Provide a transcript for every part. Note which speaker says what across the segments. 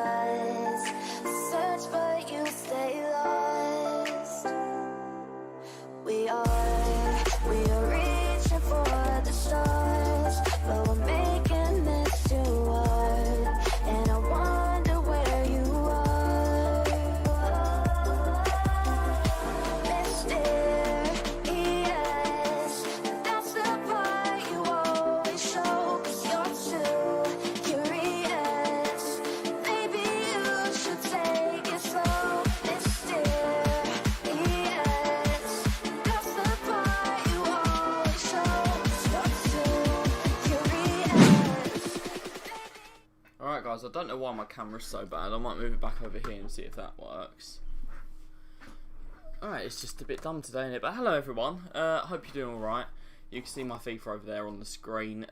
Speaker 1: eyes. Search but you stay lost. We are reaching for the stars, but we're making this too hard. And I wonder where you are. Mysterious, that's the part you always show. 'Cause you're too curious. Maybe you should take it slow. Mysterious, that's the part you always show. 'Cause you're too curious.
Speaker 2: Alright guys, I don't know why my camera's so bad. I might move it back over here and see if that works. Alright, it's just a bit dumb today, isn't it? But hello everyone, hope you're doing alright. You can see my FIFA over there on the screen.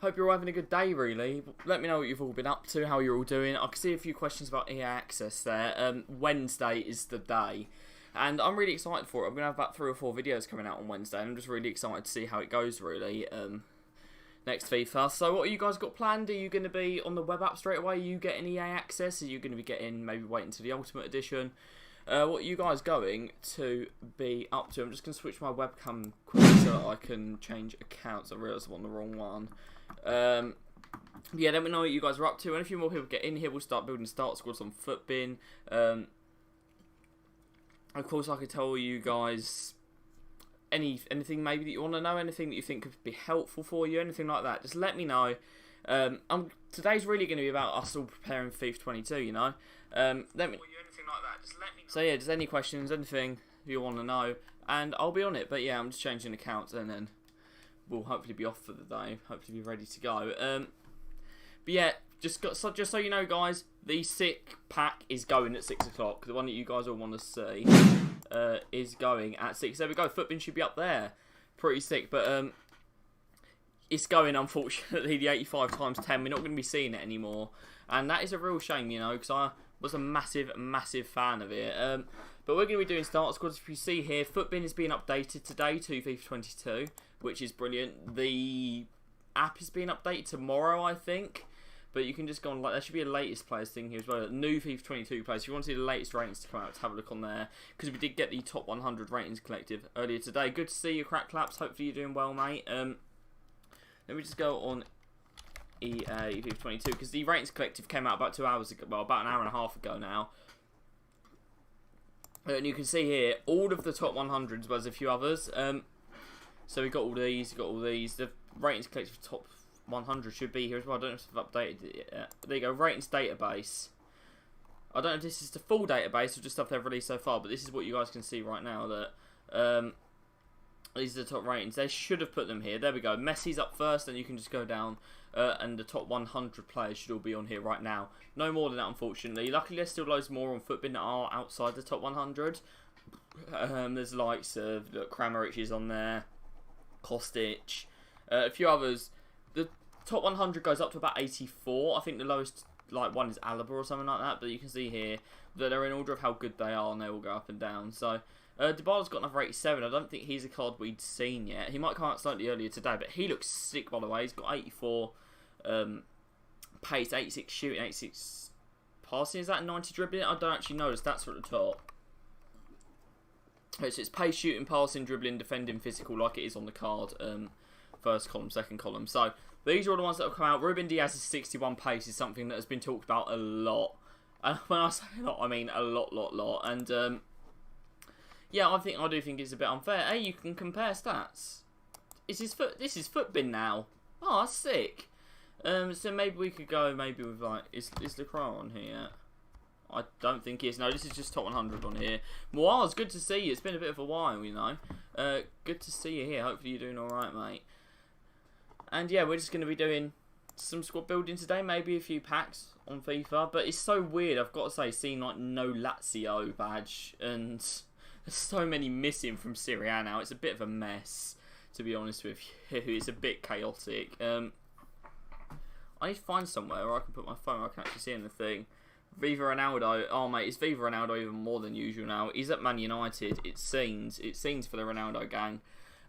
Speaker 2: Hope you're all having a good day, really. Let me know what you've all been up to, how you're all doing. I can see a few questions about EA Access there. Wednesday is the day. And I'm really excited for it. I'm going to have about 3 or 4 videos coming out on Wednesday. And I'm just really excited to see how it goes, really. Next FIFA. So what have you guys got planned? Are you going to be on the web app straight away? Are you getting EA Access? Are you going to be getting, maybe waiting until the Ultimate Edition? What are you guys going to be up to? I'm just going to switch my webcam quick so that I can change accounts. I realised I'm on the wrong one. Yeah, let me know what you guys are up to. And a few more people get in here, we'll start building start squads on Footbin. Of course, I could tell you guys anything maybe that you want to know, anything that you think could be helpful for you, anything like that. Just let me know. Today's really going to be about us all preparing FIFA 22. You know. So yeah, just any questions, anything you want to know, and I'll be on it. But yeah, I'm just changing accounts, and then we'll hopefully be off for the day. Hopefully be ready to go. But yeah, just so you know, guys, the sick pack is going at 6 o'clock. The one that you guys all want to see is going at 6. There we go. Footbin should be up there. Pretty sick, but it's going, unfortunately, the 85 times 10. We're not going to be seeing it anymore, and that is a real shame, you know, because I was a massive fan of it. But we're going to be doing start squads. If you see here, Footbin is being updated today to FIFA 22, which is brilliant. The app is being updated tomorrow, I think. But you can just go on, like, there should be a latest players thing here as well. New FIFA 22 players. If you want to see the latest ratings to come out, let's have a look on there. Because we did get the top 100 ratings collective earlier today. Good to see you, Crack Claps. Hopefully you're doing well, mate. Let me just go on EA FIFA 22, because the ratings collective came out about 2 hours ago, well, about an hour and a half ago now. And you can see here all of the top 100s, but there's a few others. So we got all these, The ratings collective top 100 should be here as well. I don't know if I've updated it yet. There you go, ratings database. I don't know if this is the full database or just stuff they've released so far, but this is what you guys can see right now. That these are the top ratings. They should have put them here. There we go. Messi's up first, and you can just go down. And the top 100 players should all be on here right now. No more than that, unfortunately. Luckily, there's still loads more on Footbin that are outside the top 100. There's likes of, look, Kramaric is on there. Kostic. A few others. The top 100 goes up to about 84. I think the lowest one is Alaba or something like that. But you can see here that they're in order of how good they are, and they all go up and down. So Dybala's got another 87. I don't think he's a card we'd seen yet. He might come out slightly earlier today, but he looks sick, by the way. He's got 84 pace, 86 shooting, 86 passing. Is that 90 dribbling? I don't actually know the stats are at the top. So it's pace, shooting, passing, dribbling, defending, physical, like it is on the card. First column, second column. So these are all the ones that have come out. Ruben Diaz's 61 pace is something that has been talked about a lot. And when I say a lot, I mean a lot. And yeah, I do think it's a bit unfair. Hey, you can compare stats. This is Footbin now. Oh, that's sick. So maybe we could go with like, is Lacroix on here? I don't think he is. No, this is just top 100 on here. Moaz, good to see you. It's been a bit of a while, you know. Good to see you here. Hopefully you're doing alright, mate. And yeah, we're just going to be doing some squad building today. Maybe a few packs on FIFA. But it's so weird, I've got to say, seeing like no Lazio badge. And there's so many missing from Serie A now. It's a bit of a mess, to be honest with you. It's a bit chaotic. I need to find somewhere where I can put my phone where I can actually see anything. Viva Ronaldo. Oh, mate, it's Viva Ronaldo even more than usual now. He's at Man United. It seems for the Ronaldo gang.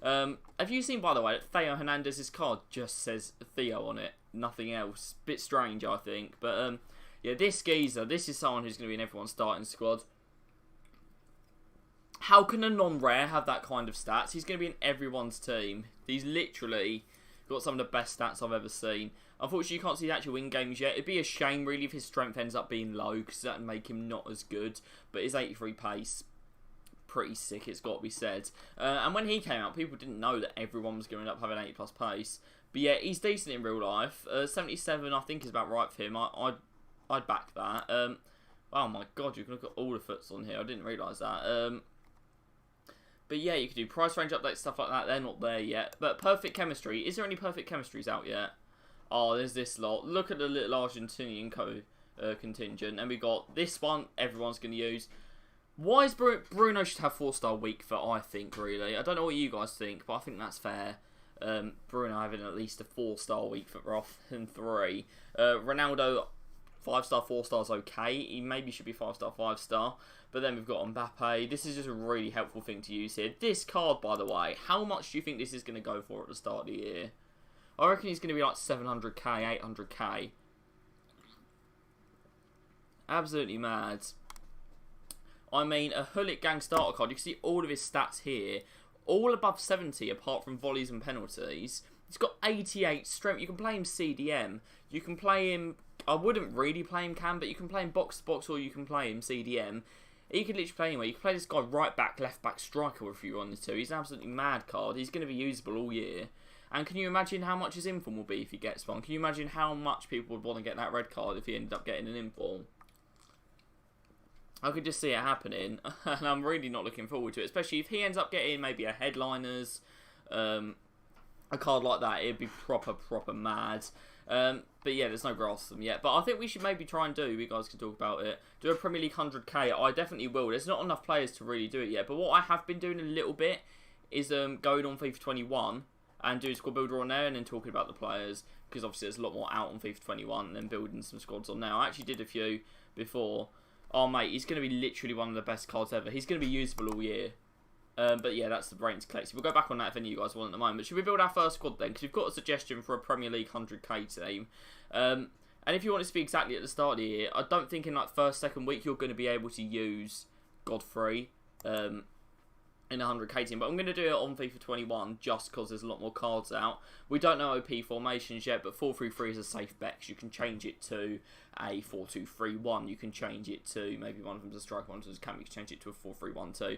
Speaker 2: Have you seen, by the way, that Theo Hernandez's card just says Theo on it? nothing else. Bit strange, I think. But yeah, this geezer, this is someone who's going to be in everyone's starting squad. How can a non-rare have that kind of stats? He's going to be in everyone's team. He's literally got some of the best stats I've ever seen. Unfortunately, you can't see the actual in-games yet. It'd be a shame, really, if his strength ends up being low, because that would make him not as good. But his 83 pace, pretty sick, it's got to be said. And when he came out, people didn't know that everyone was going to end up having 80 plus pace. But yeah, he's decent in real life. 77, I think, is about right for him. I'd back that. Oh my god, you can look at all the foots on here. I didn't realise that. But yeah, you can do price range updates, stuff like that. They're not there yet. But perfect chemistry. Is there any perfect chemistries out yet? Oh, there's this lot. Look at the little Argentinian contingent. And we got this one everyone's going to use. Why is Bruno should have 4-star weak foot, I think, really. I don't know what you guys think, but I think that's fair. Bruno having at least a 4-star weak foot rather than 3. Ronaldo, 5-star, 4-star is okay. He maybe should be 5-star, 5-star. But then we've got Mbappe. This is just a really helpful thing to use here. This card, by the way, how much do you think this is going to go for at the start of the year? I reckon he's going to be like 700k, 800k. Absolutely mad. I mean, a Hullet Gang starter card. You can see all of his stats here. All above 70, apart from volleys and penalties. He's got 88 strength. You can play him CDM. You can play him... I wouldn't really play him cam, but you can play him box to box, or you can play him CDM. He can literally play anywhere. You can play this guy right back, left back, striker if you wanted to. He's an absolutely mad card. He's going to be usable all year. And can you imagine how much his inform will be if he gets one? Can you imagine how much people would want to get that red card if he ended up getting an inform? I could just see it happening, and I'm really not looking forward to it. Especially if he ends up getting maybe a headliners, a card like that. It'd be proper mad. But yeah, there's no grass to them yet. But I think we should maybe try and do, you guys can talk about it, do a Premier League 100k. I definitely will. There's not enough players to really do it yet. But what I have been doing a little bit is going on FIFA 21 and doing squad builder on there and then talking about the players. Because obviously there's a lot more out on FIFA 21 and then building some squads on there. I actually did a few before. Oh mate, he's going to be literally one of the best cards ever. He's going to be usable all year. But yeah, that's the ratings collective. We'll go back on that if any of you guys want at the moment. But should we build our first squad then? Because we've got a suggestion for a Premier League 100k team. And if you want it to be exactly at the start of the year, I don't think in like first, second week you're going to be able to use Godfrey in a 100k team. But I'm going to do it on FIFA 21 just because there's a lot more cards out. We don't know OP formations yet, but 4-3-3 is a safe bet because you can change it to a 4-2-3-1. You can change it to, maybe one of them's a striker, one of them's a cam. You can change it to a 4-3-1-2.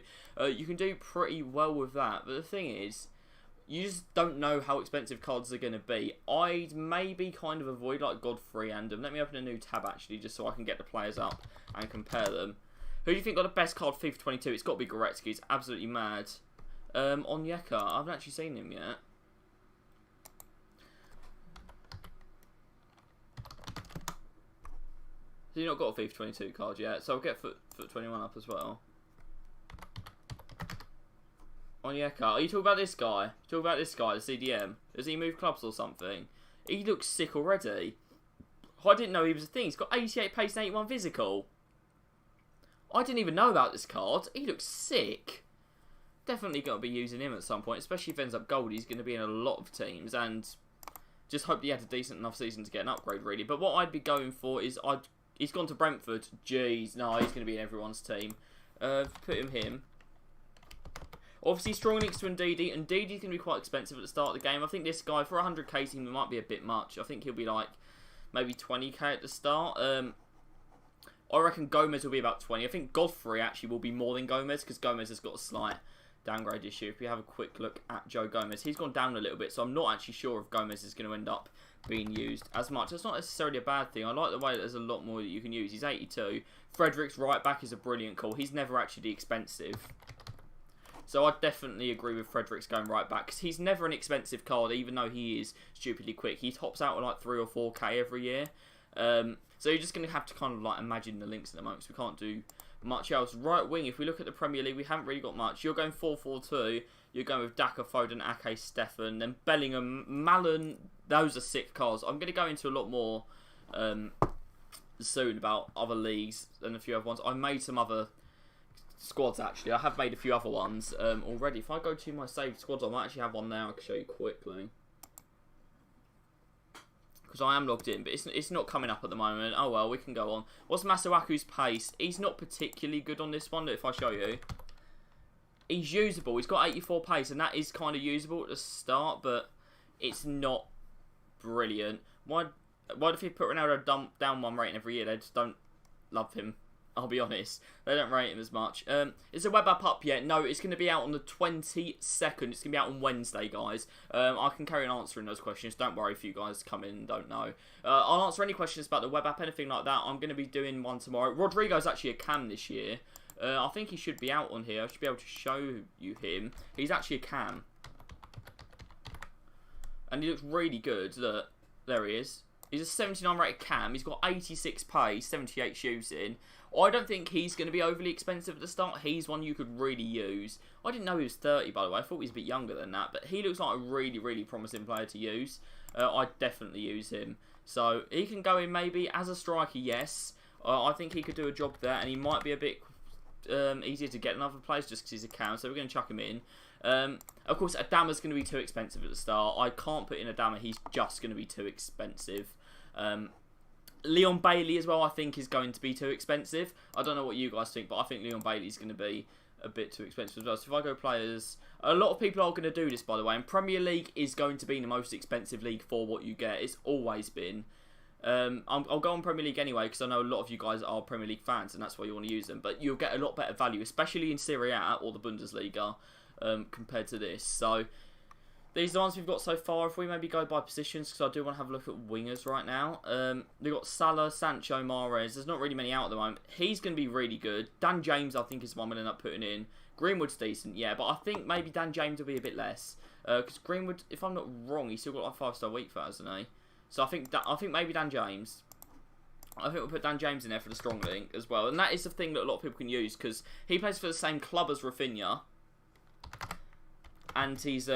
Speaker 2: You can do pretty well with that. But the thing is, you just don't know how expensive cards are going to be. I'd maybe kind of avoid like Godfrey and them. Let me open a new tab actually, just so I can get the players up and compare them. Who do you think got the best card for FIFA 22? It's got to be Goretzka. He's absolutely mad. Onyeka, I haven't actually seen him yet. So you've not got a FIFA 22 card yet, so I'll get foot 21 up as well. Onyeka, are you talking about this guy? Talking about this guy, the CDM? Does he move clubs or something? He looks sick already. I didn't know he was a thing. He's got 88 pace and 81 physical. I didn't even know about this card. He looks sick. Definitely got to be using him at some point, especially if he ends up gold. He's going to be in a lot of teams, and just hope he had a decent enough season to get an upgrade, really. But what I'd be going for is he's gone to Brentford. Jeez, no, he's going to be in everyone's team. Put him. Obviously, strong links to Ndidi. Ndidi's going to be quite expensive at the start of the game. I think this guy, for a 100k team, might be a bit much. I think he'll be like maybe 20k at the start. I reckon Gomez will be about 20. I think Godfrey actually will be more than Gomez because Gomez has got a slight downgrade issue. If we have a quick look at Joe Gomez, he's gone down a little bit, so I'm not actually sure if Gomez is going to end up being used as much. That's not necessarily a bad thing. I like the way that there's a lot more that you can use. He's 82. Fredericks right back is a brilliant call. He's never actually expensive. So I definitely agree with Fredericks going right back because he's never an expensive card, even though he is stupidly quick. He tops out at like 3 or 4k every year. So you're just going to have to kind of like imagine the links at the moment because we can't do much else. Right wing, if we look at the Premier League, we haven't really got much. You're going 4-4-2. You're going with Daka, Foden, Ake, Stefan, then Bellingham, Malin. Those are sick cards. I'm going to go into a lot more soon about other leagues and a few other ones. I made some other squads actually. I have made a few other ones already. If I go to my saved squads, I might actually have one now I can show you quickly. because I am logged in, but it's not coming up at the moment. Oh well, we can go on. What's Masuaku's pace? He's not particularly good on this one. If I show you, he's usable. He's got 84 pace, and that is kind of usable at the start, but it's not brilliant. Why if you put Ronaldo down 1 rating every year? They just don't love him. I'll be honest. They don't rate him as much. Is the web app up yet? No, it's going to be out on the 22nd. It's going to be out on Wednesday, guys. I can carry on answering those questions. Don't worry if you guys come in and don't know. I'll answer any questions about the web app, anything like that. I'm going to be doing one tomorrow. Rodrigo's actually a cam this year. I think he should be out on here. I should be able to show you him. He's actually a cam. And he looks really good. Look, there he is. He's a 79 rated cam. He's got 86 pace, 78 shooting. I don't think he's going to be overly expensive at the start. He's one you could really use. I didn't know he was 30, by the way. I thought he was a bit younger than that. But he looks like a really, really promising player to use. I'd definitely use him. So he can go in maybe as a striker, yes. I think he could do a job there. And he might be a bit easier to get in other players just because he's a cam. So we're going to chuck him in. Of course, Adama's going to be too expensive at the start. I can't put in Adama. He's just going to be too expensive. Leon Bailey as well, I think, is going to be too expensive. I don't know what you guys think, but I think Leon Bailey is going to be a bit too expensive as well. So if I go players, a lot of people are going to do this, by the way, and Premier League is going to be the most expensive league for what you get. It's always been. I'll go on Premier League anyway, because I know a lot of you guys are Premier League fans, and that's why you want to use them. But you'll get a lot better value, especially in Serie A or the Bundesliga, compared to this. So these are the ones we've got so far. If we maybe go by positions, because I do want to have a look at wingers right now. We've got Salah, Sancho, Mahrez. There's not really many out at the moment. He's going to be really good. Dan James, I think, is one I'm going to end up putting in. Greenwood's decent, yeah, but I think maybe Dan James will be a bit less. Because Greenwood, if I'm not wrong, he's still got like 5-star week for, hasn't he? So I think maybe Dan James. I think we'll put Dan James in there for the strong link as well. And that is the thing that a lot of people can use, because he plays for the same club as Rafinha. And he's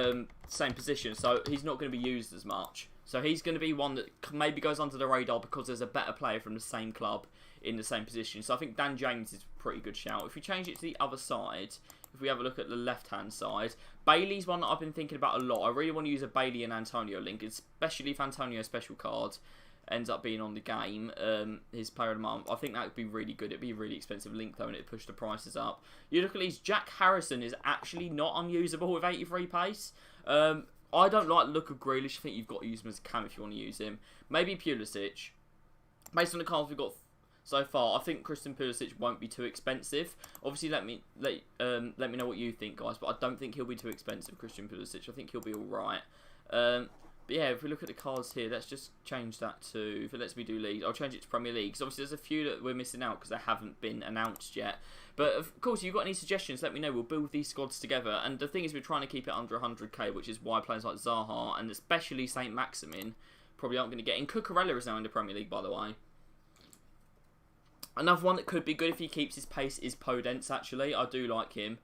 Speaker 2: same position, so he's not going to be used as much. So he's going to be one that maybe goes under the radar because there's a better player from the same club in the same position. So I think Dan James is a pretty good shout. If we change it to the other side, if we have a look at the left-hand side, Bailey's one that I've been thinking about a lot. I really want to use a Bailey and Antonio link, especially if Antonio's special card ends up being on the game, his player of the month. I think that would be really good. It'd be a really expensive link though, and it'd push the prices up. You look at these, Jack Harrison is actually not unusable with 83 pace. I don't like the look of Grealish. I think you've got to use him as a cam if you want to use him. Maybe Pulisic. Based on the cards we've got so far, I think Christian Pulisic won't be too expensive. Obviously, let me know what you think, guys. But I don't think he'll be too expensive, Christian Pulisic. I think he'll be all right. But yeah, if we look at the cards here, let's just change that to, if it lets me do leagues, I'll change it to Premier League. Because obviously there's a few that we're missing out because they haven't been announced yet. But of course, if you've got any suggestions, let me know. We'll build these squads together. And the thing is, we're trying to keep it under 100k, which is why players like Zaha and especially Saint Maximin probably aren't going to get in. Cucurella is now in the Premier League, by the way. Another one that could be good if he keeps his pace is Podence, actually. I do like him.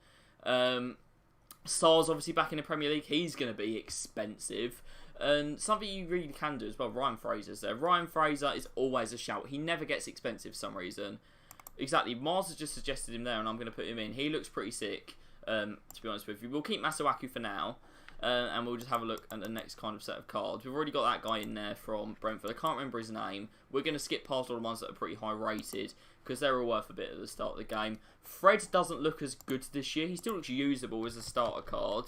Speaker 2: Sar's obviously back in the Premier League. He's going to be expensive. And something you really can do as well, Ryan Fraser's there. Ryan Fraser is always a shout. He never gets expensive for some reason. Exactly. Mars has just suggested him there, and I'm going to put him in. He looks pretty sick, to be honest with you. We'll keep Masuaku for now, and we'll just have a look at the next kind of set of cards. We've already got that guy in there from Brentford. I can't remember his name. We're going to skip past all the ones that are pretty high rated, because they're all worth a bit at the start of the game. Fred doesn't look as good this year. He still looks usable as a starter card.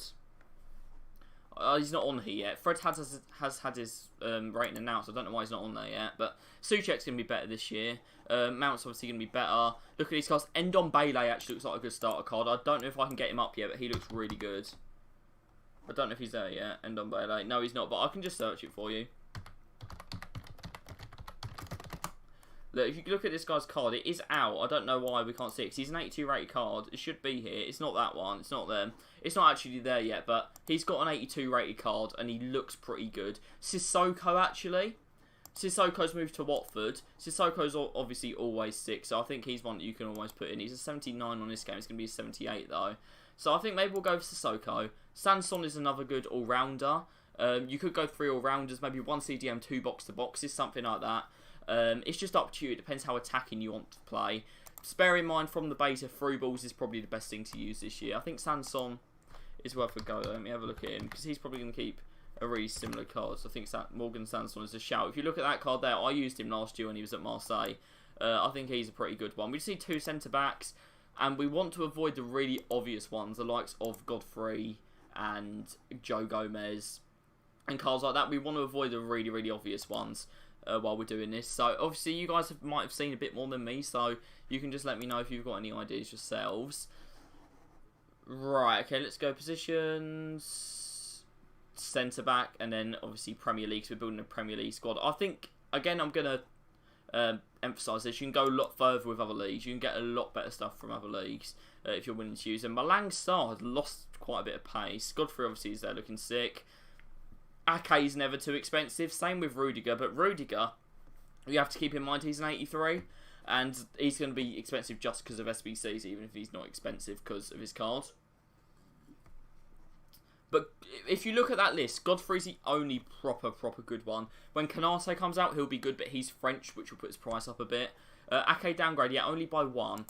Speaker 2: He's not on here yet. Fred has had his rating announced. I don't know why he's not on there yet. But Souček's going to be better this year. Mount's obviously going to be better. Look at these cards. Endon Bailey actually looks like a good starter card. I don't know if I can get him up yet, but he looks really good. I don't know if he's there yet. Endon Bailey. No, he's not, but I can just search it for you. Look, if you look at this guy's card, it is out. I don't know why we can't see it, because he's an 82 rated card. It should be here. It's not that one. It's not them. It's not actually there yet, but he's got an 82 rated card, and he looks pretty good. Sissoko, actually. Sissoko's moved to Watford. Sissoko's obviously always sick, so I think he's one that you can always put in. He's a 79 on this game. It's going to be a 78, though. So I think maybe we'll go for Sissoko. Sanson is another good all-rounder. You could go 3 all-rounders, maybe 1 CDM, 2 box-to-boxes, something like that. It's just up to you. It depends how attacking you want to play. Just bear in mind, from the beta, through balls is probably the best thing to use this year. I think Sanson is worth a go. Let me have a look at him, because he's probably going to keep a really similar card. So I think that Morgan Sanson is a shout. If you look at that card there, I used him last year when he was at Marseille. I think he's a pretty good one. We just need 2 centre-backs, and we want to avoid the really obvious ones, the likes of Godfrey and Joe Gomez and cards like that. We want to avoid the really, really obvious ones while we're doing this. So obviously you guys might have seen a bit more than me, so you can just let me know if you've got any ideas yourselves. Right, okay, let's go positions, centre-back, and then obviously Premier League, so we're building a Premier League squad. I think, again, I'm going to emphasise this. You can go a lot further with other leagues. You can get a lot better stuff from other leagues if you're willing to use them. Malang Sarr has lost quite a bit of pace. Godfrey obviously is there looking sick. Ake's never too expensive. Same with Rudiger. But Rudiger, you have to keep in mind he's an 83. And he's going to be expensive just because of SBCs, even if he's not expensive because of his card. But if you look at that list, Godfrey's the only proper good one. When Canate comes out, he'll be good, but he's French, which will put his price up a bit. Ake downgrade, yeah, only by 1.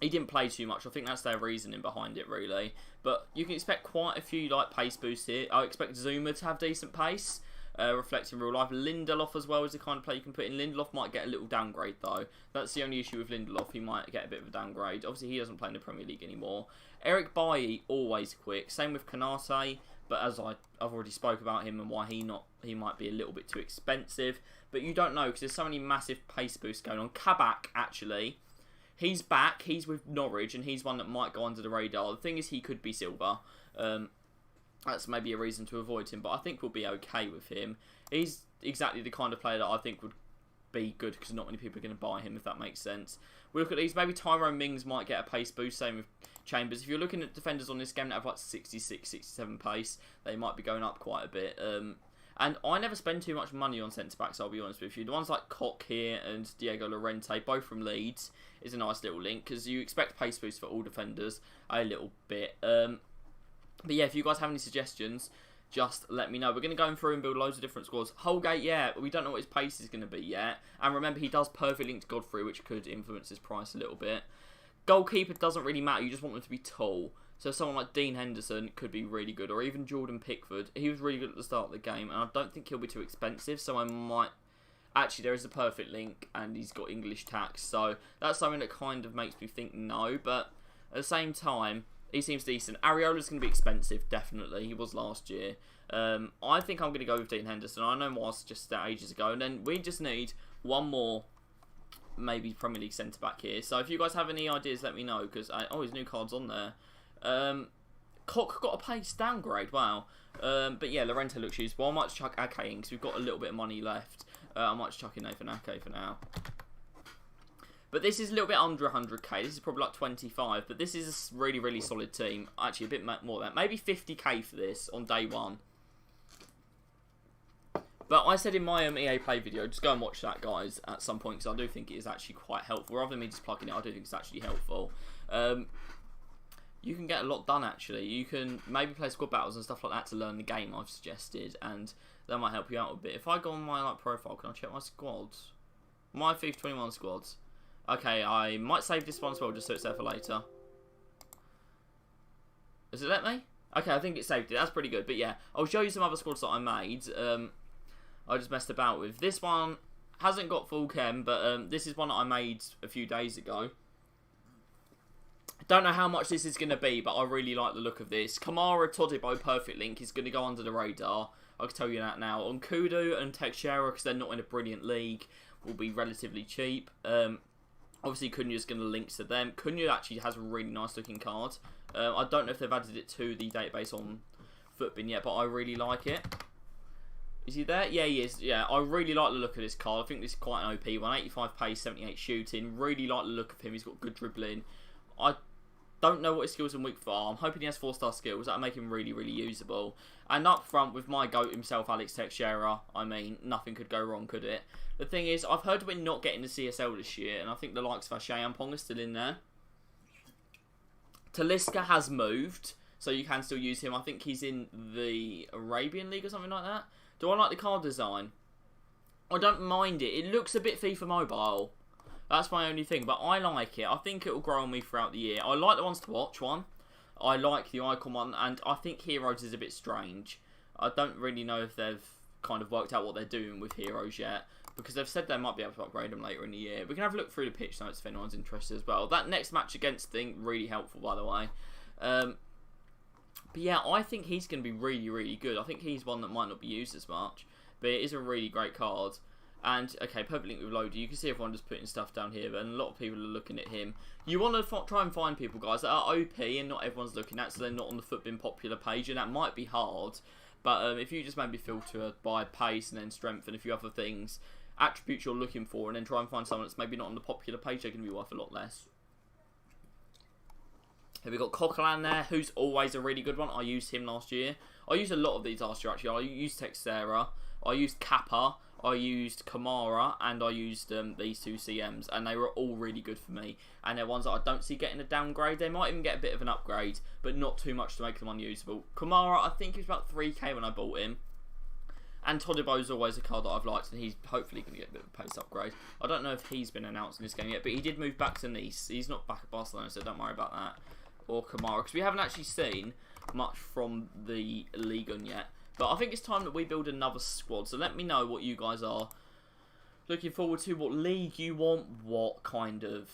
Speaker 2: He didn't play too much. I think that's their reasoning behind it, really. But you can expect quite a few pace boosts here. I expect Zuma to have decent pace, reflecting real life. Lindelof as well is the kind of player you can put in. Lindelof might get a little downgrade, though. That's the only issue with Lindelof. He might get a bit of a downgrade. Obviously, he doesn't play in the Premier League anymore. Eric Bailly, always quick. Same with Canate, but as I've already spoke about him and why he might be a little bit too expensive. But you don't know because there's so many massive pace boosts going on. Kabak, actually, he's back. He's with Norwich, and he's one that might go under the radar. The thing is, he could be silver. That's maybe a reason to avoid him, but I think we'll be okay with him. He's exactly the kind of player that I think would be good because not many people are going to buy him, if that makes sense. We look at these. Maybe Tyrone Mings might get a pace boost. Same with Chambers. If you're looking at defenders on this game that have like 66, 67 pace, they might be going up quite a bit. And I never spend too much money on centre-backs, I'll be honest with you. The ones like Koch here and Diego Llorente, both from Leeds, is a nice little link because you expect pace boost for all defenders a little bit. But yeah, if you guys have any suggestions, just let me know. We're going to go through and build loads of different squads. Holgate, yeah, we don't know what his pace is going to be yet. And remember, he does perfect link to Godfrey, which could influence his price a little bit. Goalkeeper doesn't really matter. You just want them to be tall. So someone like Dean Henderson could be really good. Or even Jordan Pickford. He was really good at the start of the game. And I don't think he'll be too expensive. So I might... Actually, there is a perfect link. And he's got English tax. So that's something that kind of makes me think no. But at the same time... He seems decent. Areola's going to be expensive, definitely. He was last year. I think I'm going to go with Dean Henderson. I know why I suggested that ages ago. And then we just need one more, maybe Premier League centre-back here. So if you guys have any ideas, let me know. Because oh, his new card's on there. Koch got a pace downgrade. Wow. But yeah, Llorente looks useful. I might chuck Ake in because we've got a little bit of money left. I might chuck in Nathan Ake for now. But this is a little bit under 100k. This is probably like 25. But this is a really, really solid team. Actually, a bit more than that. Maybe 50k for this on day 1. But I said in my EA Play video, just go and watch that, guys, at some point. Because I do think it is actually quite helpful. Rather than me just plugging it, I do think it's actually helpful. You can get a lot done, actually. You can maybe play squad battles and stuff like that to learn the game I've suggested. And that might help you out a bit. If I go on my profile, can I check my squads? My FIFA 21 squads. Okay, I might save this one as well, just so it's there for later. Does it let me? Okay, I think it saved it. That's pretty good. But yeah, I'll show you some other squads that I made. I just messed about with. This one hasn't got full chem, but this is one that I made a few days ago. Don't know how much this is going to be, but I really like the look of this. Kamara Todibo Perfect Link is going to go under the radar. I can tell you that now. On Kudu and Teixeira, because they're not in a brilliant league, will be relatively cheap. Obviously, Cunha's going to link to them. Cunha actually has a really nice looking card. I don't know if they've added it to the database on Footbin yet, but I really like it. Is he there? Yeah, he is. Yeah, I really like the look of this card. I think this is quite an OP one. 85 pace, 78 shooting. Really like the look of him. He's got good dribbling. I don't know what his skills and weak for are. I'm hoping he has 4-star skills. That'll make him really, really usable. And up front with my GOAT himself, Alex Teixeira, I mean, nothing could go wrong, could it? The thing is, I've heard we're not getting the CSL this year, and I think the likes of Ashay and Pong are still in there. Talisca has moved, so you can still use him. I think he's in the Arabian League or something like that. Do I like the card design? I don't mind it. It looks a bit FIFA Mobile. That's my only thing, but I like it. I think it will grow on me throughout the year. I like the ones to watch one. I like the Icon one, and I think Heroes is a bit strange. I don't really know if they've kind of worked out what they're doing with heroes yet, because they've said they might be able to upgrade them later in the year. We can have a look through the pitch notes if anyone's interested as well. That next match against Thing, really helpful, by the way. But yeah, I think he's going to be really, really good. I think he's one that might not be used as much, but it is a really great card. And, okay, perfect link with Loader. You can see everyone just putting stuff down here, and a lot of people are looking at him. You want to try and find people, guys, that are OP and not everyone's looking at, so they're not on the FUT Bin Popular page, and that might be hard. But if you just maybe filter by pace and then strength and a few other things, attributes you're looking for, and then try and find someone that's maybe not on the popular page, they're going to be worth a lot less. Here we got Coquelin there, who's always a really good one. I used him last year. I used a lot of these last year, actually. I used Texera, I used Kappa, I used Kamara, and I used these two CMs, and they were all really good for me. And they're ones that I don't see getting a downgrade. They might even get a bit of an upgrade, but not too much to make them unusable. Kamara, I think he was about 3k when I bought him. And Todibo's always a card that I've liked, and he's hopefully going to get a bit of a pace upgrade. I don't know if he's been announced in this game yet, but he did move back to Nice. He's not back at Barcelona, so don't worry about that. Or Kamara, because we haven't actually seen much from the Liga yet. But I think it's time that we build another squad. So let me know what you guys are looking forward to, what league you want, what kind of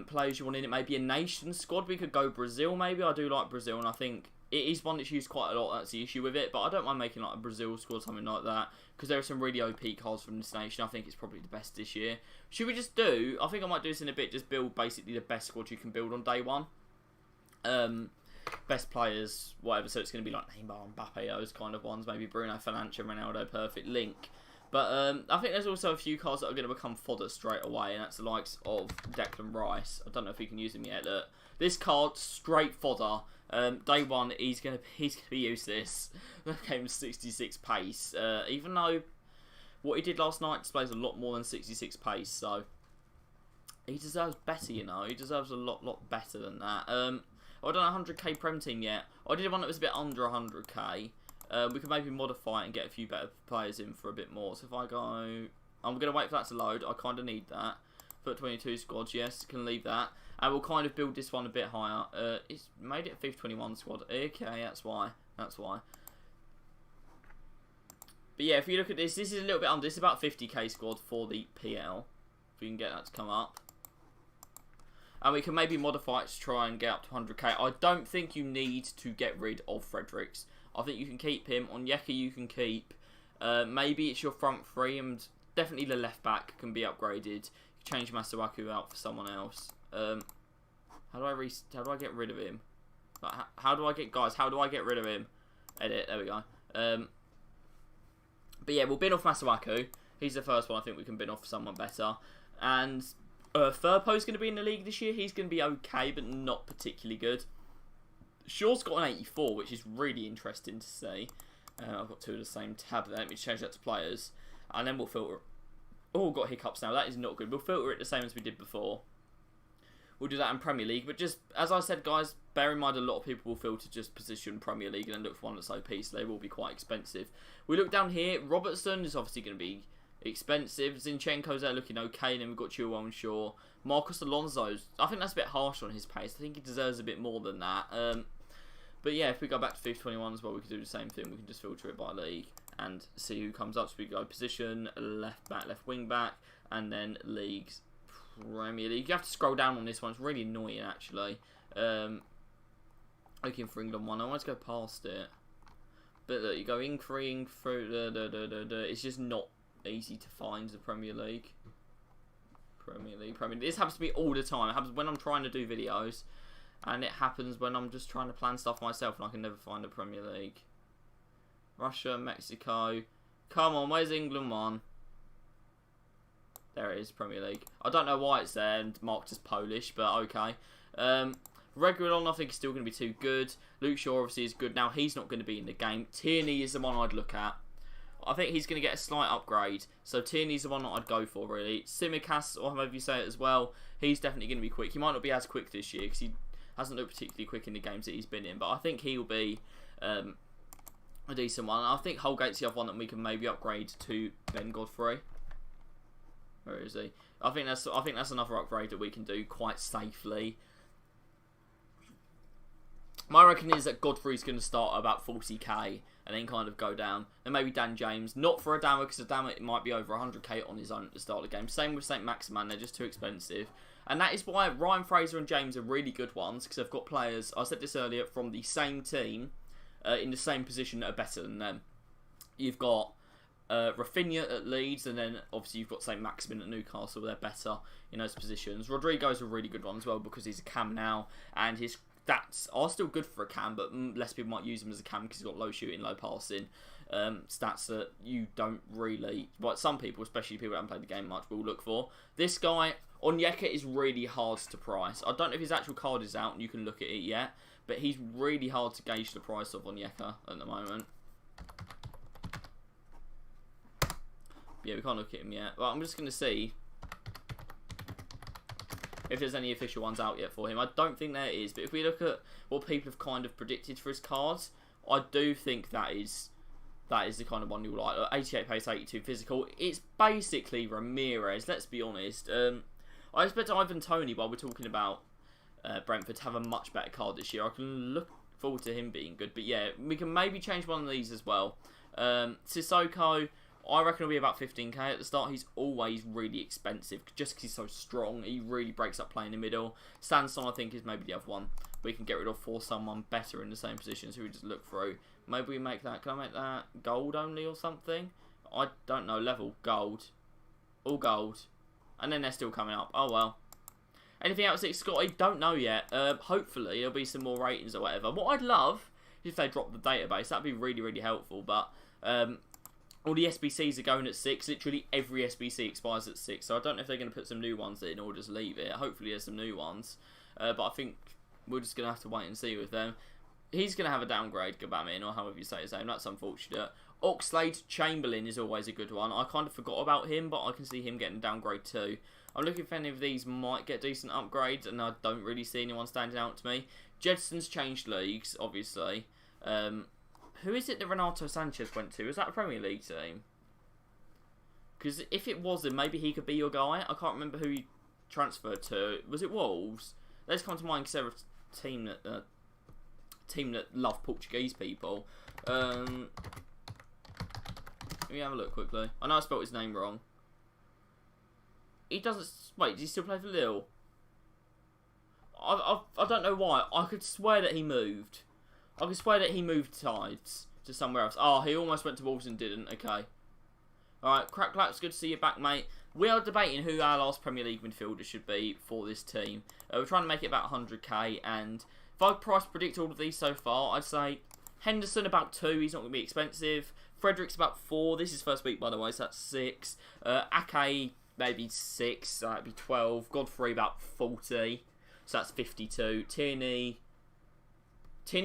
Speaker 2: players you want in it. Maybe a nation squad. We could go Brazil maybe. I do like Brazil, and I think it is one that's used quite a lot. That's the issue with it. But I don't mind making like a Brazil squad, something like that, because there are some really OP cards from this nation. I think it's probably the best this year. Should we just do, I think I might do this in a bit, just build basically the best squad you can build on day one. Best players, whatever, so it's going to be like Neymar, Mbappe, those kind of ones, maybe Bruno Fernandes, Ronaldo, perfect link. But I think there's also a few cards that are going to become fodder straight away, and that's the likes of Declan Rice. I don't know if we can use him yet. Look, this card, straight fodder. Day one, he's going to be useless. That came 66 pace, even though what he did last night displays a lot more than 66 pace, so he deserves better, you know. He deserves a lot better than that. I've done a 100k Prem team yet. I did one that was a bit under 100k. We could maybe modify it and get a few better players in for a bit more. So if I go, I'm going to wait for that to load. I kind of need that. FUT 22 squads, yes, can leave that. And we'll kind of build this one a bit higher. It's made it a FIFA 21 squad. Okay, that's why. That's why. But yeah, if you look at this, this is a little bit under. This is about 50k squad for the PL. If we can get that to come up. And we can maybe modify it to try and get up to 100k. I don't think you need to get rid of Fredericks. I think you can keep him. On Yeka you can keep. Maybe it's your front three, and definitely the left back can be upgraded. You can change Masuaku out for someone else. How do I get rid of him? Like, how do I get rid of him? Edit, there we go. But yeah, we'll bin off Masuaku. He's the first one I think we can bin off for someone better. And Firpo's going to be in the league this year. He's going to be okay, but not particularly good. Shaw's got an 84, which is really interesting to see. I've got two of the same tab there. Let me change that to players. And then we'll filter. Oh, got hiccups now. That is not good. We'll filter it the same as we did before. We'll do that in Premier League. But just, as I said, guys, bear in mind a lot of people will filter just position Premier League and then look for one that's OP, so they will be quite expensive. We look down here. Robertson is obviously going to be expensive. Zinchenko's there looking okay. Then we've got Chilwell and Shaw. Marcos Alonso's, I think that's a bit harsh on his pace. I think he deserves a bit more than that. But yeah, if we go back to FIFA 21 as well, we can do the same thing. We can just filter it by league and see who comes up. So we go position, left back, left wing back, and then leagues, Premier League. You have to scroll down on this one. It's really annoying, actually. Looking for England one. I want to go past it. But look, you go through. It's just not easy to find the Premier League. Premier League. This happens to me all the time. It happens when I'm trying to do videos, and it happens when I'm just trying to plan stuff myself, and I can never find a Premier League. Russia, Mexico. Come on, where's England one? There it is, Premier League. I don't know why it's there and marked as Polish, but okay. Reguilon, I think, is still going to be too good. Luke Shaw, obviously, is good now. He's not going to be in the game. Tierney is the one I'd look at. I think he's going to get a slight upgrade. So Tierney's the one that I'd go for, really. Simicast, or however you say it as well, he's definitely going to be quick. He might not be as quick this year because he hasn't looked particularly quick in the games that he's been in. But I think he'll be a decent one. I think Holgate's the other one that we can maybe upgrade to Ben Godfrey. Where is he? I think that's another upgrade that we can do quite safely. My reckon is that Godfrey's going to start at about 40k and then kind of go down. And maybe Dan James, not for Adama, because Adama it might be over 100k on his own at the start of the game. Same with St. Maximan, they're just too expensive. And that is why Ryan Fraser and James are really good ones, because they've got players, I said this earlier, from the same team, in the same position that are better than them. You've got Rafinha at Leeds, and then obviously you've got St. Maximin at Newcastle. They're better in those positions. Rodrigo's a really good one as well, because he's a cam now, and his stats are still good for a cam, but less people might use him as a cam because he's got low shooting, low passing. Stats that you don't really, but some people, especially people that haven't played the game much, will look for. This guy, Onyeka, is really hard to price. I don't know if his actual card is out and you can look at it yet, but he's really hard to gauge the price of Onyeka at the moment. Yeah, we can't look at him yet. Well, I'm just going to see if there's any official ones out yet for him. I don't think there is, but if we look at what people have kind of predicted for his cards, I do think that is the kind of one you'll like. 88 pace, 82 physical. It's basically Ramirez, let's be honest. I expect Ivan Toney, while we're talking about Brentford, to have a much better card this year. I can look forward to him being good. But yeah, we can maybe change one of these as well. Sissoko, I reckon will be about 15k at the start. He's always really expensive just because he's so strong. He really breaks up playing in the middle. Sanson, I think, is maybe the other one we can get rid of for someone better in the same position. So we just look through. Maybe we make that. Can I make that gold only or something? I don't know. Level gold, all gold, and then they're still coming up. Oh well. Anything else that Scotty? Don't know yet. Hopefully there'll be some more ratings or whatever. What I'd love is if they drop the database. That'd be really, really helpful. But all the SBCs are going at 6. Literally every SBC expires at 6. So I don't know if they're going to put some new ones in or just leave it. Hopefully there's some new ones. But I think we're just going to have to wait and see with them. He's going to have a downgrade, Gabamin, or however you say his name. That's unfortunate. Oxlade Chamberlain is always a good one. I kind of forgot about him, but I can see him getting a downgrade too. I'm looking if any of these might get decent upgrades, and I don't really see anyone standing out to me. Jedson's changed leagues, obviously. Who is it that Renato Sanchez went to? Was that a Premier League team? Because if it was, then maybe he could be your guy. I can't remember who he transferred to. Was it Wolves? Let's come to mind because they're a team that love Portuguese people. Let me have a look quickly. I know I spelled his name wrong. He doesn't... Wait, does he still play for Lille? I don't know why. I could swear that he moved. I could swear that he moved sides to somewhere else. Oh, he almost went to Wolves and didn't. Okay. Alright, Cracklaps, good to see you back, mate. We are debating who our last Premier League midfielder should be for this team. We're trying to make it about 100k, and if I price predict all of these so far, I'd say Henderson about 2, he's not going to be expensive. Frederick's about 4, this is first week by the way, so that's 6. Ake, maybe 6, so that'd be 12. Godfrey about 40, so that's 52. Tierney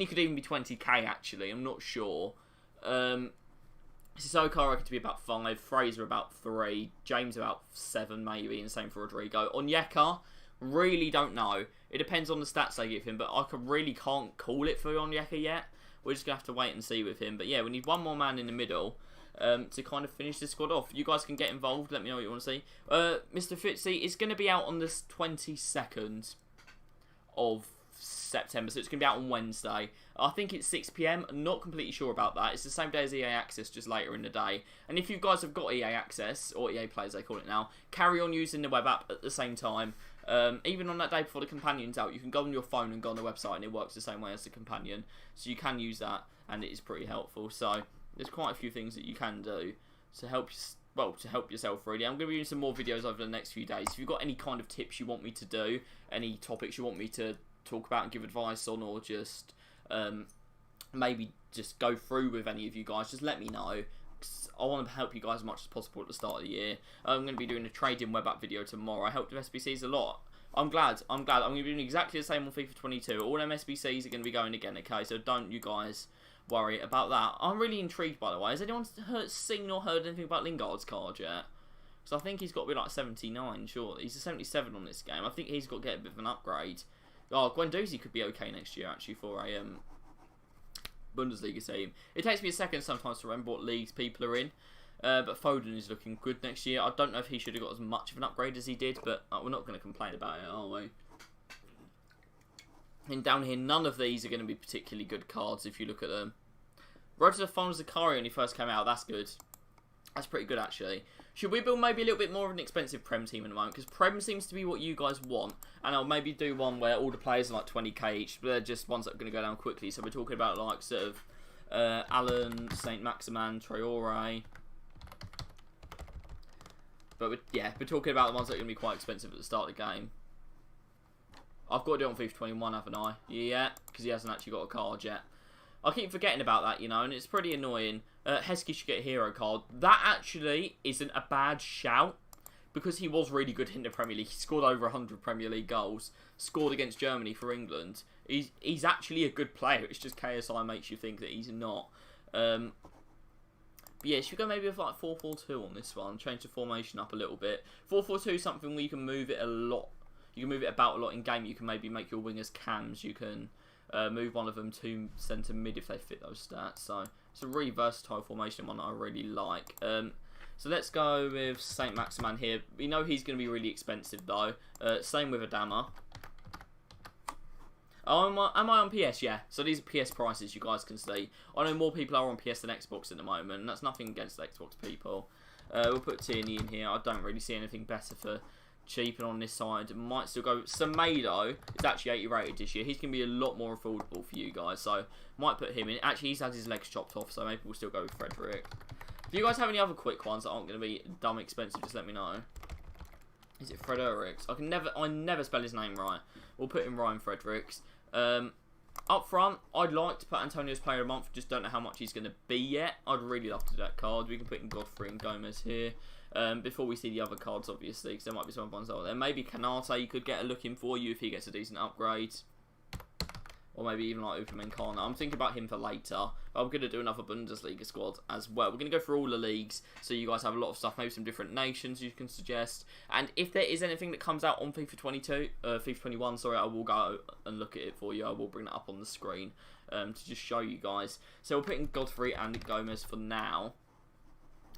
Speaker 2: could even be 20k actually, I'm not sure. Sissoko I reckon to be about 5, Fraser about 3, James about 7 maybe, and same for Rodrigo. Onyeka, really don't know. It depends on the stats they give him, but I really can't call it for Onyeka yet. We're just going to have to wait and see with him. But yeah, we need one more man in the middle to kind of finish this squad off. You guys can get involved, let me know what you want to see. Mr. Fitzy is going to be out on the 22nd of September, so it's going to be out on Wednesday. I think it's 6 PM. I'm not completely sure about that. It's the same day as EA Access, just later in the day. And if you guys have got EA Access, or EA Play as they call it now, carry on using the web app at the same time. Even on that day before the Companion's out, you can go on your phone and go on the website, and it works the same way as the Companion. So you can use that, and it is pretty helpful. So there's quite a few things that you can do to help yourself really. I'm going to be doing some more videos over the next few days. If you've got any kind of tips you want me to do, any topics you want me to talk about and give advice on, or just maybe just go through with any of you guys, just let me know. I want to help you guys as much as possible at the start of the year. I'm going to be doing a trading web app video tomorrow. I helped with SBCs a lot. I'm glad. I'm going to be doing exactly the same on FIFA 22. All them SBCs are going to be going again, okay? So don't you guys worry about that. I'm really intrigued, by the way. Has anyone seen or heard anything about Lingard's card yet? Because I think he's got to be like 79, surely. He's a 77 on this game. I think he's got to get a bit of an upgrade. Oh, Guendouzi could be okay next year, actually, for a Bundesliga team. It takes me a second sometimes to remember what leagues people are in. But Foden is looking good next year. I don't know if he should have got as much of an upgrade as he did, but we're not going to complain about it, are we? And down here, none of these are going to be particularly good cards if you look at them. Road to the Finals Zakari when he first came out, that's good. That's pretty good, actually. Should we build maybe a little bit more of an expensive Prem team at the moment? Because Prem seems to be what you guys want. And I'll maybe do one where all the players are like 20k each, but they're just ones that are going to go down quickly. So we're talking about like sort of Alan, Saint Maximin, Traore. But yeah, we're talking about the ones that are going to be quite expensive at the start of the game. I've got to do it on FIFA 21, haven't I? Yeah, because he hasn't actually got a card yet. I keep forgetting about that, you know, and it's pretty annoying. Heskey should get a hero card. That actually isn't a bad shout, because he was really good in the Premier League. He scored over 100 Premier League goals. Scored against Germany for England. He's actually a good player. It's just KSI makes you think that he's not. But yeah, should we go maybe with like 4-4-2 on this one? Change the formation up a little bit. 4-4-2 is something where you can move it a lot. You can move it about a lot in game. You can maybe make your wingers cams. You can move one of them to centre mid if they fit those stats. So it's a really versatile formation, one that I really like. So let's go with Saint Maximin here. We know he's going to be really expensive though. Same with Adama. Oh, am I on PS? Yeah. So these are PS prices, you guys can see. I know more people are on PS than Xbox at the moment, and that's nothing against the Xbox people. We'll put Tierney in here. I don't really see anything better for cheap, and on this side might still go Semedo. It's actually 80 rated this year. He's going to be a lot more affordable for you guys, so might put him in. Actually, he's had his legs chopped off, so maybe we'll still go with Frederick. If you guys have any other quick ones that aren't going to be dumb expensive, just let me know. Is it Fredericks? I never spell his name right. We'll put in Ryan Fredericks. Up front, I'd like to put Antonio's Player of the Month. Just don't know how much he's going to be yet. I'd really love to do that card. We can put in Godfrey and Gomez here. Before we see the other cards, obviously, because there might be some ones out there. Maybe Kanate you could get a look in for you if he gets a decent upgrade. Or maybe even like Upamenkana. I'm thinking about him for later. But I'm going to do another Bundesliga squad as well. We're going to go through all the leagues, so you guys have a lot of stuff. Maybe some different nations you can suggest. And if there is anything that comes out on FIFA 21, sorry, I will go and look at it for you. I will bring that up on the screen to just show you guys. So we'll put in Godfrey and Gomez for now.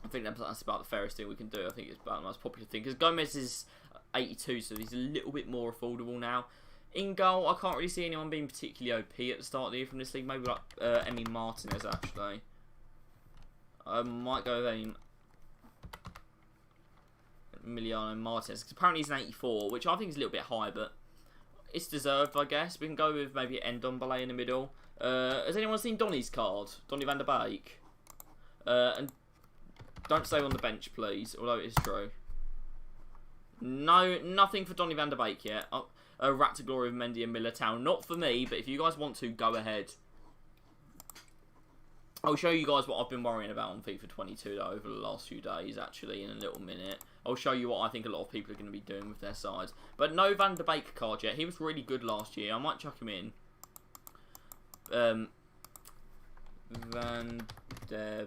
Speaker 2: I think that's about the fairest thing we can do. I think it's about the most popular thing. Because Gomez is 82, so he's a little bit more affordable now. In goal, I can't really see anyone being particularly OP at the start of the year from this league. Maybe like Emi Martinez, actually. I might go with Emiliano Martinez. Because apparently he's an 84, which I think is a little bit high, but it's deserved, I guess. We can go with maybe Ndombele in the middle. Has anyone seen Donny's card? Donny van der Beek? And don't stay on the bench, please, although it is true. No, nothing for Donny van der Beek yet. Rat to Glory of Mendy and Militao. Not for me, but if you guys want to, go ahead. I'll show you guys what I've been worrying about on FIFA 22 though, over the last few days, actually, in a little minute. I'll show you what I think a lot of people are going to be doing with their sides. But no Van der Beek card yet. He was really good last year. I might chuck him in. Van der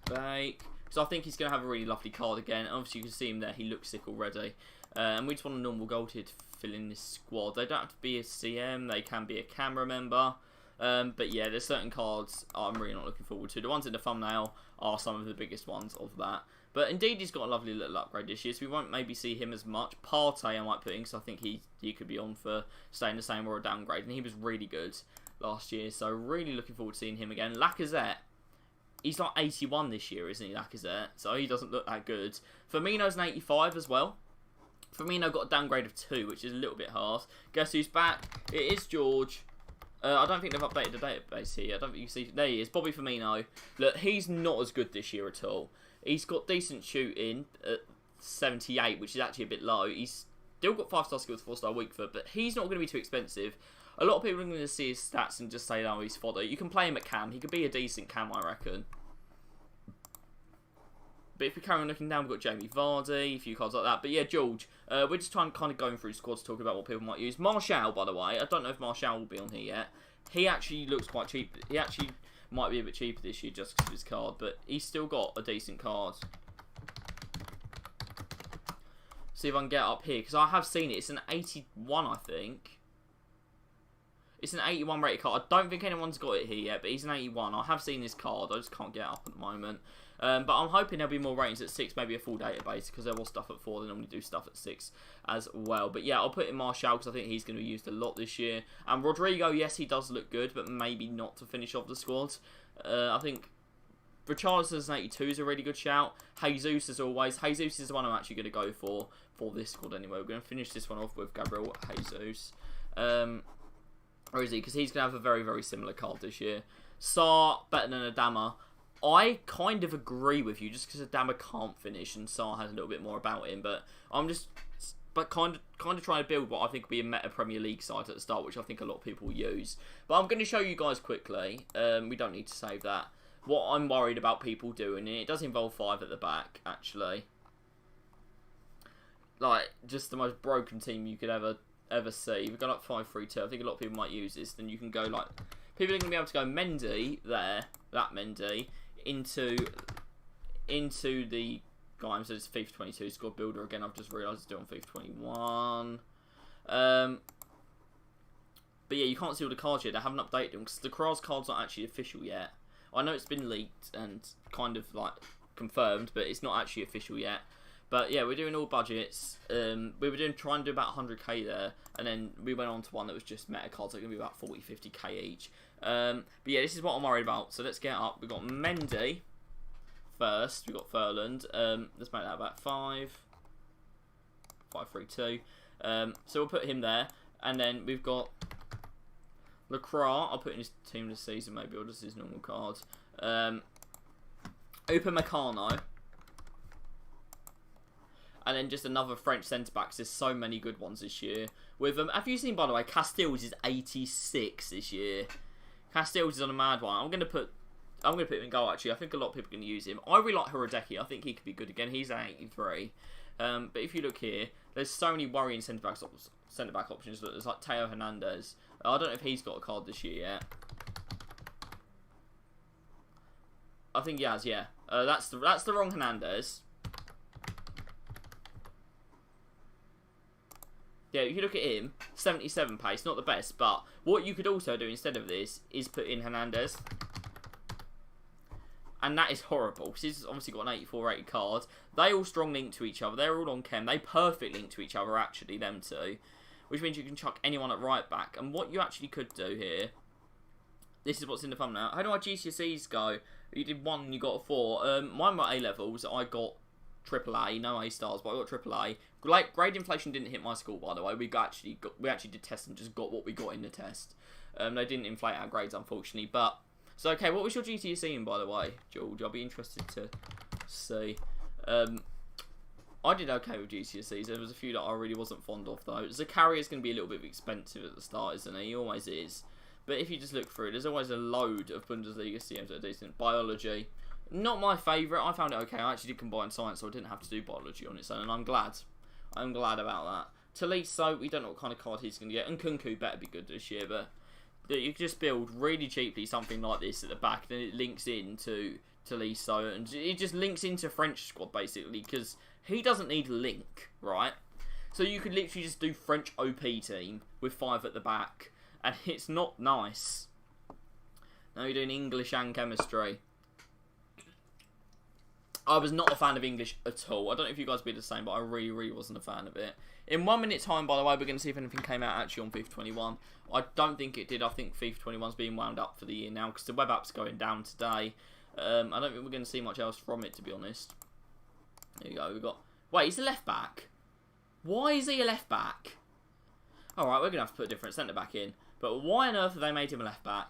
Speaker 2: Beek. So I think he's going to have a really lovely card again. Obviously, you can see him there. He looks sick already. And we just want a normal goal tier to fill in this squad. They don't have to be a CM. They can be a camera member. But yeah, there's certain cards I'm really not looking forward to. The ones in the thumbnail are some of the biggest ones of that. But indeed, he's got a lovely little upgrade this year, so we won't maybe see him as much. Partey I might put in, because I think he could be on for staying the same or a downgrade. And he was really good last year, so really looking forward to seeing him again. Lacazette. He's like 81 this year, isn't he, Lacazette? So he doesn't look that good. Firmino's an 85 as well. Firmino got a downgrade of 2, which is a little bit harsh. Guess who's back? It is George. I don't think they've updated the database here. I don't think you can see. There he is, Bobby Firmino. Look, he's not as good this year at all. He's got decent shooting at 78, which is actually a bit low. He's still got 5-star skills, 4-star weak foot, but he's not going to be too expensive. A lot of people are going to see his stats and just say, oh, he's fodder. You can play him at cam. He could be a decent cam, I reckon. But if we carry on looking down, we've got Jamie Vardy, a few cards like that. But yeah, George, we're just kind of going through squads, talking about what people might use. Martial, by the way, I don't know if Martial will be on here yet. He actually looks quite cheap. He actually might be a bit cheaper this year just because of his card, but he's still got a decent card. See if I can get up here, because I have seen it. It's an 81, I think. It's an 81 rated card. I don't think anyone's got it here yet, but he's an 81. I have seen this card. I just can't get it up at the moment. But I'm hoping there'll be more ratings at 6, maybe a full database, because there was stuff at 4. They normally do stuff at 6 as well. But yeah, I'll put in Martial because I think he's going to be used a lot this year. And Rodrigo, yes, he does look good, but maybe not to finish off the squad. I think Richarlison's an 82 is a really good shout. Jesus, as always. Jesus is the one I'm actually going to go for this squad anyway. We're going to finish this one off with Gabriel Jesus. Or is he? Because he's going to have a very, very similar card this year. Sarr, better than Adama. I kind of agree with you, just because Adama can't finish and Sarr has a little bit more about him. But I'm just, kind of trying to build what I think will be a meta Premier League side at the start, which I think a lot of people will use. But I'm going to show you guys quickly. We don't need to save that. What I'm worried about people doing, and it does involve 5 at the back, actually. Like, just the most broken team you could ever see. We've got like 5-3-2. I think a lot of people might use this. Then you can go like, people are going to be able to go Mendy there, that Mendy, into the guy. So it's FIFA 22 squad builder again. I've just realised it's doing FIFA 21. But yeah, you can't see all the cards yet. They haven't updated them because the Kraz card's not actually official yet. I know it's been leaked and kind of like confirmed, but it's not actually official yet. But yeah, we're doing all budgets. We were trying to do about 100k there, and then we went on to one that was just meta cards. They're going to be about 40-50k each. But yeah, this is what I'm worried about. So let's get up. We've got Mendy first. We've got Furland. Let's make that about 5-3-2. So we'll put him there, and then we've got Lacroix. I'll put in his team this season maybe, or just his normal card. Upamecano. And then just another French centre-backs. There's so many good ones this year. With have you seen, by the way, Castells is 86 this year. Castells is on a mad one. I'm gonna put him in goal, actually. I think a lot of people are going to use him. I really like Hirodeki. I think he could be good again. He's an 83. But if you look here, there's so many worrying centre-back options. Look, there's like Teo Hernandez. I don't know if he's got a card this year yet. I think he has, yeah. That's the wrong Hernandez. Yeah, if you look at him, 77 pace, not the best, but what you could also do instead of this is put in Hernandez. And that is horrible, because he's obviously got an 84 rated card. They all strong link to each other. They're all on chem. They perfect link to each other, actually, them two. Which means you can chuck anyone at right back. And what you actually could do here, this is what's in the thumbnail. How do our GCSEs go? You did 1 and you got a 4. Mine were A-levels. I got AAA, no A stars, but I got AAA. Grade inflation didn't hit my school, by the way. We actually did tests and just got what we got in the test. They didn't inflate our grades, unfortunately. But so okay, what was your GCSE in, by the way, George? I'll be interested to see. I did okay with GCSEs. There was a few that I really wasn't fond of, though. Zakaria is going to be a little bit expensive at the start, isn't he? He always is. But if you just look through, there's always a load of Bundesliga CMs that are decent. Biology. Not my favourite. I found it okay. I actually did combine science, so I didn't have to do biology on its own, and I'm glad. I'm glad about that. Taliso, we don't know what kind of card he's going to get, and Kunku better be good this year, but you can just build really cheaply something like this at the back, then it links into Taliso, and it just links into French squad, basically, because he doesn't need a link, right? So you could literally just do French OP team with 5 at the back, and it's not nice. Now you're doing English and chemistry. I was not a fan of English at all. I don't know if you guys would be the same, but I really, really wasn't a fan of it. In 1 minute time, by the way, we're going to see if anything came out actually on FIFA 21. I don't think it did. I think FIFA 21's being wound up for the year now because the web app's going down today. I don't think we're going to see much else from it, to be honest. There you go. We've got... Wait, he's a left back. Why is he a left back? Alright, we're going to have to put a different centre back in. But why on earth have they made him a left back?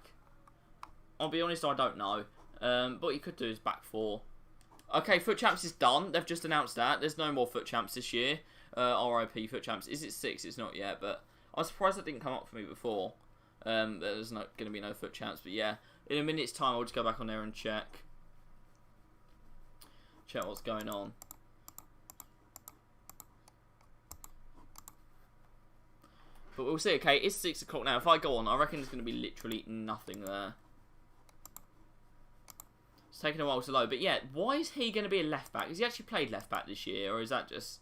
Speaker 2: I'll be honest, I don't know. But what you could do is back 4. Okay, Foot Champs is done. They've just announced that. There's no more Foot Champs this year. RIP Foot Champs. Is it 6? It's not yet, but I was surprised that didn't come up for me before. There's not going to be no Foot Champs, but yeah. In a minute's time, I'll just go back on there and check. Check what's going on. But we'll see. Okay, it's 6 o'clock now. If I go on, I reckon there's going to be literally nothing there. Taking a while to load, but yeah, why is he going to be a left back? Has he actually played left back this year, or is that just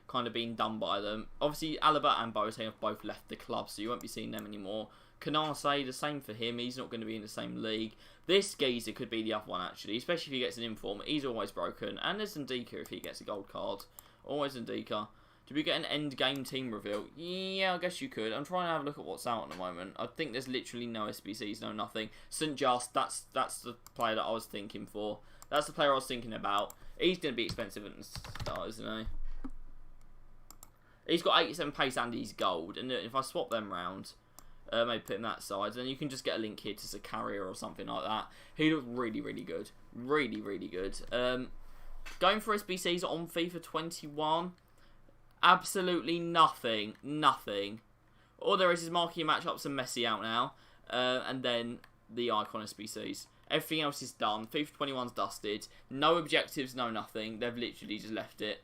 Speaker 2: kind of being done by them. Obviously, Alaba and Boateng have both left the club, so you won't be seeing them anymore. Canase, the same for him. He's not going to be in the same league. This geezer could be the other one, actually, especially if he gets an inform. He's always broken. And there's Ndika if he gets a gold card. Always Ndika. Did we get an end game team reveal? Yeah, I guess you could. I'm trying to have a look at what's out at the moment. I think there's literally no SBCs, no nothing. St. Just, that's the player that I was thinking for. That's the player I was thinking about. He's going to be expensive at the start, isn't he? He's got 87 pace and he's gold. And if I swap them round, maybe put him that side, then you can just get a link here to a carrier or something like that. He looks really, really good. Really, really good. Going for SBCs on FIFA 21... absolutely nothing. Nothing. All there is marquee matchups and Messi out now. And then the icon SBCs. Everything else is done. FIFA 21's dusted. No objectives, no nothing. They've literally just left it.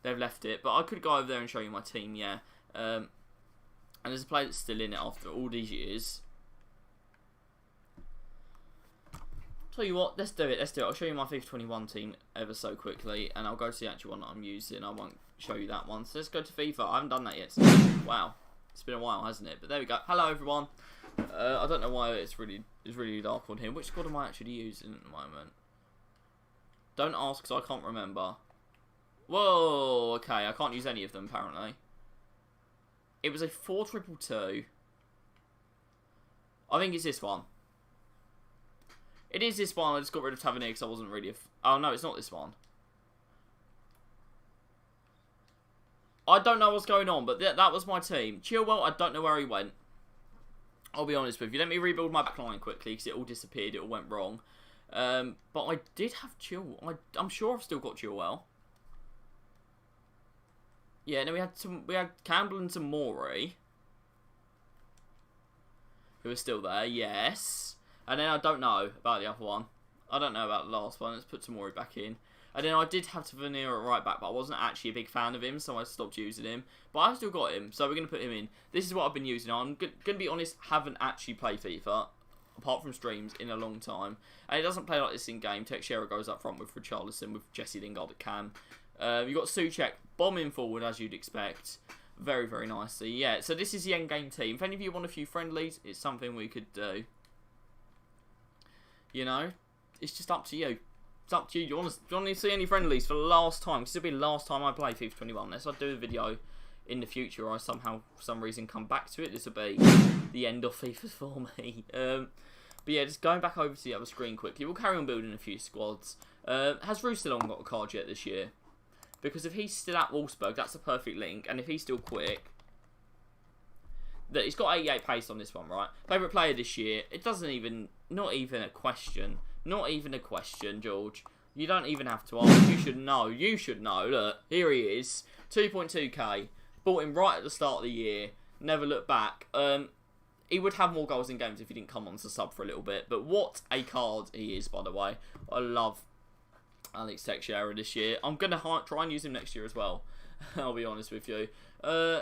Speaker 2: They've left it. But I could go over there and show you my team, yeah. And there's a player that's still in it after all these years. Tell you what, let's do it. Let's do it. I'll show you my FIFA 21 team ever so quickly. And I'll go to the actual one that I'm using. I won't show you that one. So let's go to FIFA. I haven't done that yet. Wow. It's been a while, hasn't it? But there we go. Hello, everyone. I don't know why it's really dark on here. Which squad am I actually using at the moment? Don't ask because I can't remember. Whoa, okay. I can't use any of them, apparently. It was a 4-2-2. I think it's this one. It is this one. I just got rid of Tavernier because I wasn't really... oh, no, it's not this one. I don't know what's going on, but that was my team. Chilwell, I don't know where he went. I'll be honest with you. Let me rebuild my backline quickly because it all disappeared. It all went wrong. But I did have Chilwell. I'm sure I've still got Chilwell. Yeah, and then we had Campbell and Tamori, who are still there. Yes. And then I don't know about the other one. I don't know about the last one. Let's put Tamori back in. And then I did have Tavernier at right back, but I wasn't actually a big fan of him, so I stopped using him. But I've still got him, so we're going to put him in. This is what I've been using. I'm going to be honest, haven't actually played FIFA, apart from streams, in a long time. And it doesn't play like this in-game. Teixeira goes up front with Richarlison, with Jesse Lingard at cam. You've got Souček bombing forward, as you'd expect. Very, very nicely. Yeah, so this is the end-game team. If any of you want a few friendlies, it's something we could do. You know, it's just up to you. It's up to you. Do you want to see any friendlies for the last time? Because it'll be the last time I play FIFA 21. Unless I do a video in the future or I somehow, for some reason, come back to it. This will be the end of FIFA for me. But yeah, just going back over to the other screen quickly. We'll carry on building a few squads. Has Roussillon got a card yet this year? Because if he's still at Wolfsburg, that's a perfect link. And if he's still quick... he's got 88 pace on this one, right? Favourite player this year? It doesn't even... not even a question. Not even a question, George. You don't even have to ask. You should know. You should know. Look, here he is. 2.2k. Bought him right at the start of the year. Never looked back. He would have more goals in games if he didn't come on to sub for a little bit. But what a card he is, by the way. I love Alex Teixeira this year. I'm going to try and use him next year as well. I'll be honest with you.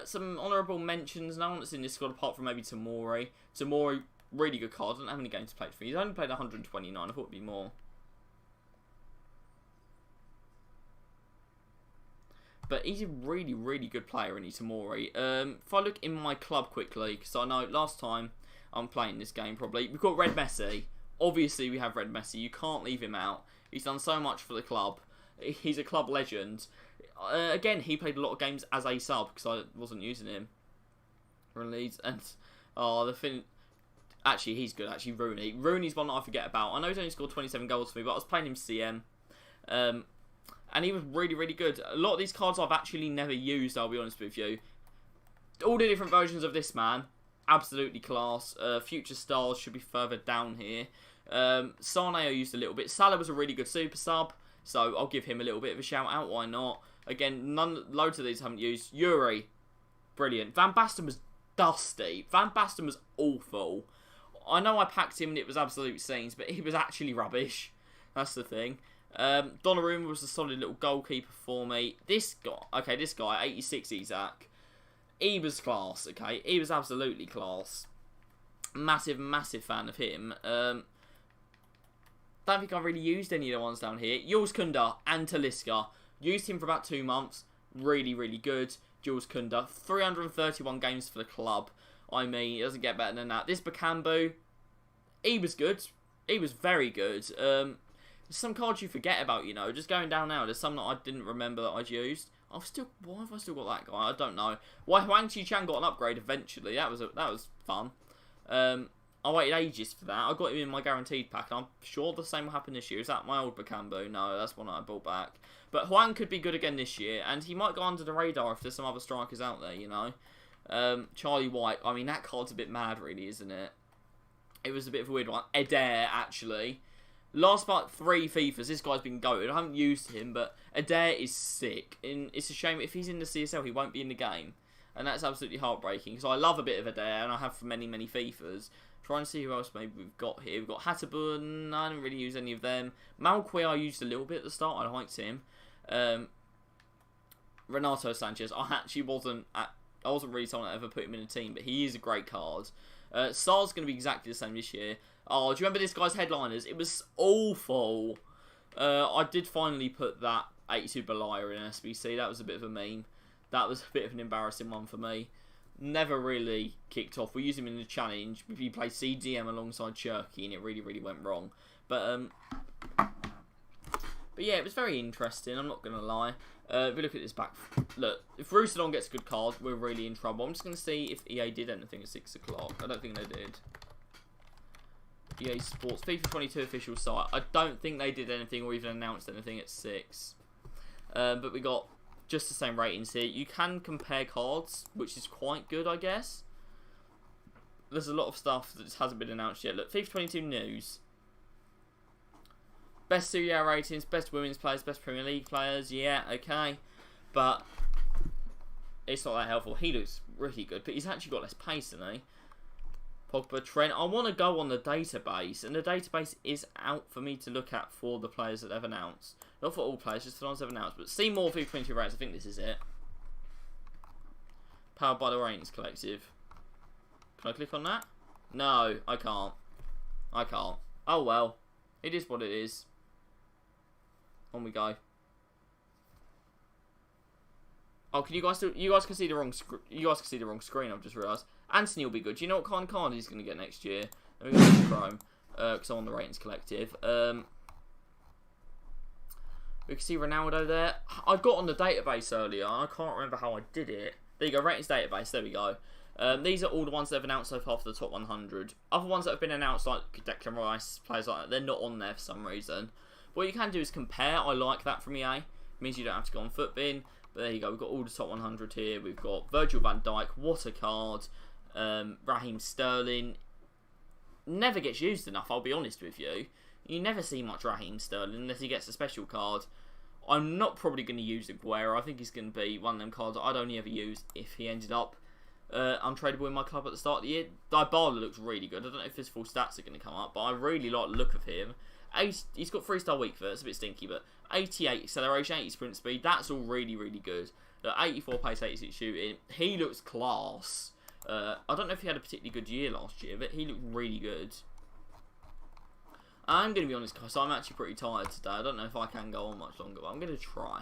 Speaker 2: Some honourable mentions. No one that's in this squad apart from maybe Tamori. Tamori, really good card. Doesn't have any games played for. He's only played 129. I thought it'd be more. But he's a really, really good player, isn't he, Tamori? If I look in my club quickly, because I know last time I'm playing this game probably, we've got Red Messi. Obviously, we have Red Messi. You can't leave him out. He's done so much for the club. He's a club legend. Again, he played a lot of games as a sub, because I wasn't using him. Release and... oh, the thing... actually, he's good. Actually, Rooney. Rooney's one that I forget about. I know he's only scored 27 goals for me, but I was playing him CM. And he was really, really good. A lot of these cards I've actually never used, I'll be honest with you. All the different versions of this man. Absolutely class. Future Stars should be further down here. Sane I used a little bit. Salah was a really good super sub, so I'll give him a little bit of a shout out. Why not? Again, loads of these I haven't used. Yuri. Brilliant. Van Basten was dusty. Van Basten was awful. I know I packed him and it was absolute scenes, but he was actually rubbish. That's the thing. Donnarumma was a solid little goalkeeper for me. This guy, 86 Isaac. He was class, okay? He was absolutely class. Massive, massive fan of him. Don't think I've really used any of the ones down here. Jules Kunda and Talisca. Used him for about 2 months. Really, really good. Jules Kunda, 331 games for the club. I mean, it doesn't get better than that. This Bakambu, he was good. He was very good. There's some cards you forget about, you know. Just going down now, there's some that I didn't remember that I'd used. Why have I still got that guy? I don't know. Why Huang Chi-Chan got an upgrade eventually. That was fun. I waited ages for that. I got him in my guaranteed pack, and I'm sure the same will happen this year. Is that my old Bakambu? No, that's one I bought back. But Huang could be good again this year, and he might go under the radar if there's some other strikers out there, you know. Charlie White, I mean, that card's a bit mad, really, isn't it? It was a bit of a weird one. Adair, actually. Last about 3 FIFAs, this guy's been goated. I haven't used him, but Adair is sick. And it's a shame, if he's in the CSL, he won't be in the game. And that's absolutely heartbreaking, because I love a bit of Adair, and I have for many, many FIFAs. Trying to see who else maybe we've got here. We've got Hatterburn. I didn't really use any of them. Malqui I used a little bit at the start. I liked him. Renato Sanchez. I wasn't really someone that ever put him in a team, but he is a great card. Sar's going to be exactly the same this year. Oh, do you remember this guy's headliners? It was awful. I did finally put that 82 Belaya in SBC. That was a bit of a meme. That was a bit of an embarrassing one for me. Never really kicked off. We used him in the challenge. We played CDM alongside Cherky, and it really, really went wrong. But yeah, it was very interesting. I'm not going to lie. If we look at this back, look, if Rousselon gets a good card, we're really in trouble. I'm just going to see if EA did anything at 6 o'clock. I don't think they did. EA Sports, FIFA 22 official site. I don't think they did anything or even announced anything at 6. But we got just the same ratings here. You can compare cards, which is quite good, I guess. There's a lot of stuff that just hasn't been announced yet. Look, FIFA 22 news. Best Serie A ratings, best women's players, best Premier League players. Yeah, okay. But it's not that helpful. He looks really good, but he's actually got less pace than he. Pogba, Trent. I want to go on the database, and the database is out for me to look at for the players that they've announced. Not for all players, just for the ones they've announced. But see more FIFA 22 ratings. I think this is it. Powered by the Ratings Collective. Can I click on that? No, I can't. I can't. Oh well. It is what it is. On we go. Oh, can you guys do? You guys can see the wrong. You guys can see the wrong screen. I've just realised. Anthony will be good. Do you know what kind of card he's going to get next year? Let me go to Chrome because I'm on the Ratings Collective. We can see Ronaldo there. I got on the database earlier. I can't remember how I did it. There you go, Ratings Database. There we go. These are all the ones that have announced so far for the top 100. Other ones that have been announced, like Declan Rice, players like that, they're not on there for some reason. What you can do is compare. I like that from EA. It means you don't have to go on Footbin. But there you go. We've got all the top 100 here. We've got Virgil van Dijk. What a card. Raheem Sterling. Never gets used enough, I'll be honest with you. You never see much Raheem Sterling unless he gets a special card. I'm not probably going to use Aguero. I think he's going to be one of them cards that I'd only ever use if he ended up untradeable in my club at the start of the year. Dybala looks really good. I don't know if his full stats are going to come up, but I really like the look of him. He's got 3-star weak foot. It's a bit stinky, but 88 acceleration, 80 sprint speed. That's all really, really good. 84 pace, 86 shooting. He looks class. I don't know if he had a particularly good year last year, but he looked really good. I'm going to be honest, guys, I'm actually pretty tired today. I don't know if I can go on much longer, but I'm going to try.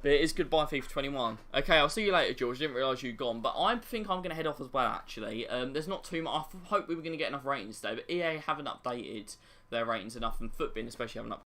Speaker 2: But it is goodbye FIFA 21. Okay, I'll see you later, George. I didn't realise you'd gone. But I think I'm going to head off as well, actually. There's not too much. I hope we were going to get enough ratings today. But EA haven't updated their ratings enough. And Footbin especially haven't